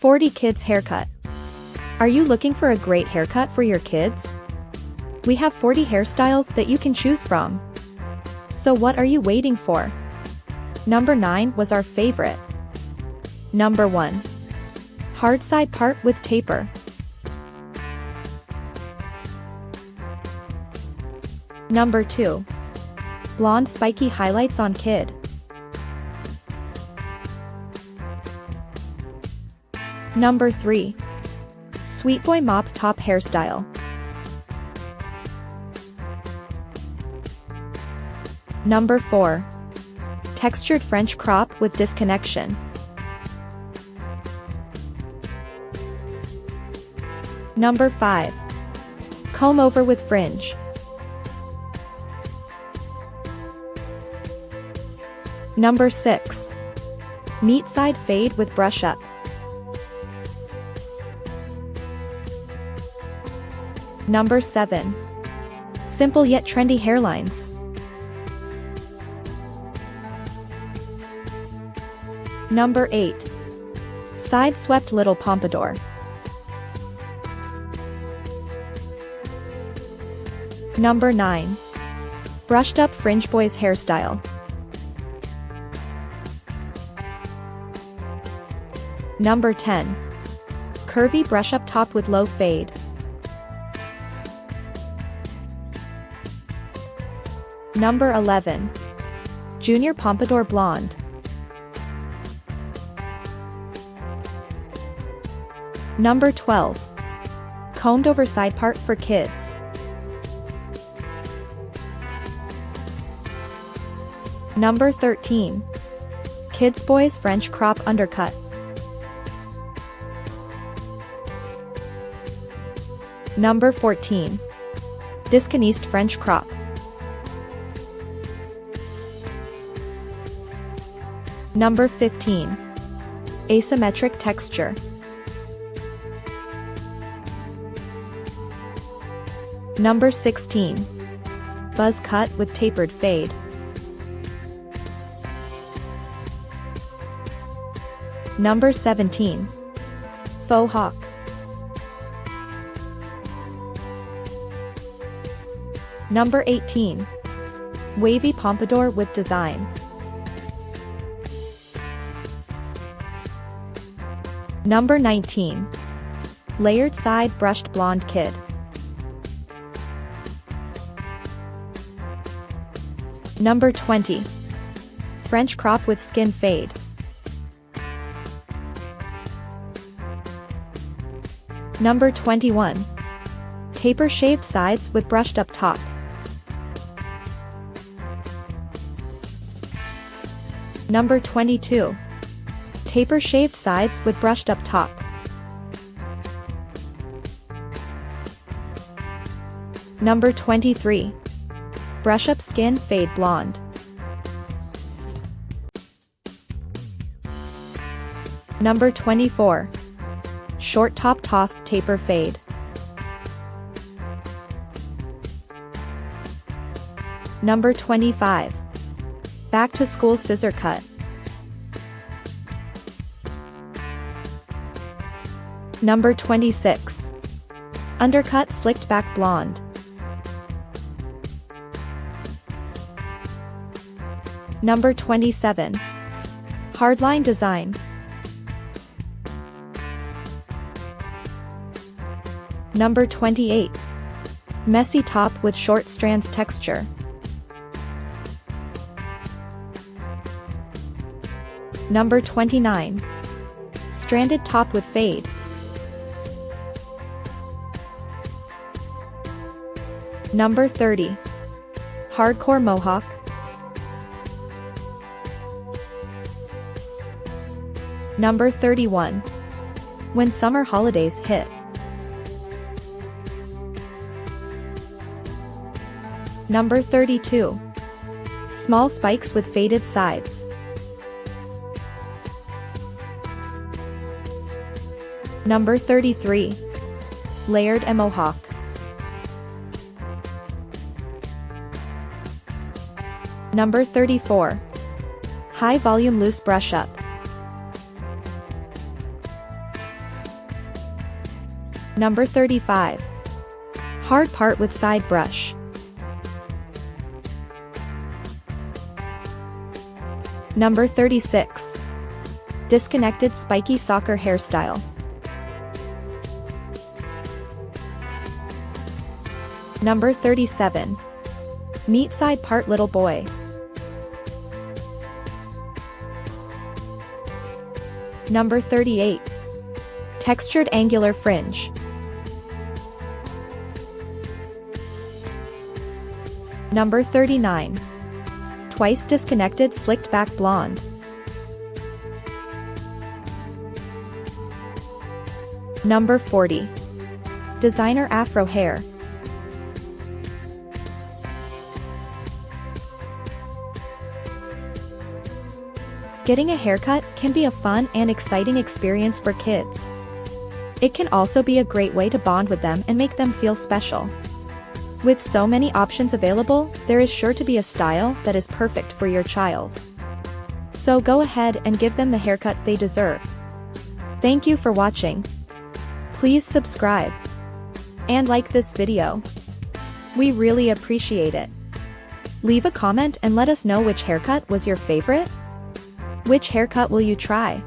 40 Kids Haircut. Are you looking for a great haircut for your kids? We have 40 hairstyles that you can choose from. So what are you waiting for? Number 9 was our favorite. Number 1. Hard side part with taper. Number 2. Blonde spiky highlights on kid. Number 3. Sweet boy mop top hairstyle. Number 4. Textured French crop with disconnection. Number 5. Comb over with fringe. Number 6. Meat side fade with brush up. Number 7. Simple yet trendy hairlines. Number 8. Side swept little pompadour. Number 9. Brushed up fringe boys hairstyle. Number 10. Curvy brush up top with low fade. Number 11. Junior pompadour blonde. Number 12. Combed over side part for kids. Number 13. Kids boys French crop undercut. Number 14. Disconneed French crop. Number 15. Asymmetric texture. Number 16. Buzz cut with tapered fade. Number 17. Faux hawk. Number 18. Wavy pompadour with design. Number 19. Layered side brushed blonde kid. Number 20. French crop with skin fade. Number 21. Taper shaved sides with brushed up top. Number 22. Taper shaved sides with brushed up top. Number 23. Brush up skin fade blonde. Number 24. Short top tossed taper fade. Number 25. Back to school scissor cut. Number 26. Undercut slicked back blonde. Number 27. Hardline design. Number 28. Messy top with short strands texture. Number 29. Stranded top with fade. Number 30. Hardcore mohawk. Number 31. When summer holidays hit. Number 32. Small spikes with faded sides. Number 33. Layered mohawk. Number 34. High volume loose brush up. Number 35. Hard part with side brush. Number 36. Disconnected spiky soccer hairstyle. Number 37. Meat side part little boy. Number 38. Textured angular fringe. Number 39. Twice disconnected slicked back blonde. Number 40. Designer afro hair. Getting a haircut can be a fun and exciting experience for kids. It can also be a great way to bond with them and make them feel special. With so many options available, there is sure to be a style that is perfect for your child. So go ahead and give them the haircut they deserve. Thank you for watching. Please subscribe and like this video. We really appreciate it. Leave a comment and let us know which haircut was your favorite. Which haircut will you try?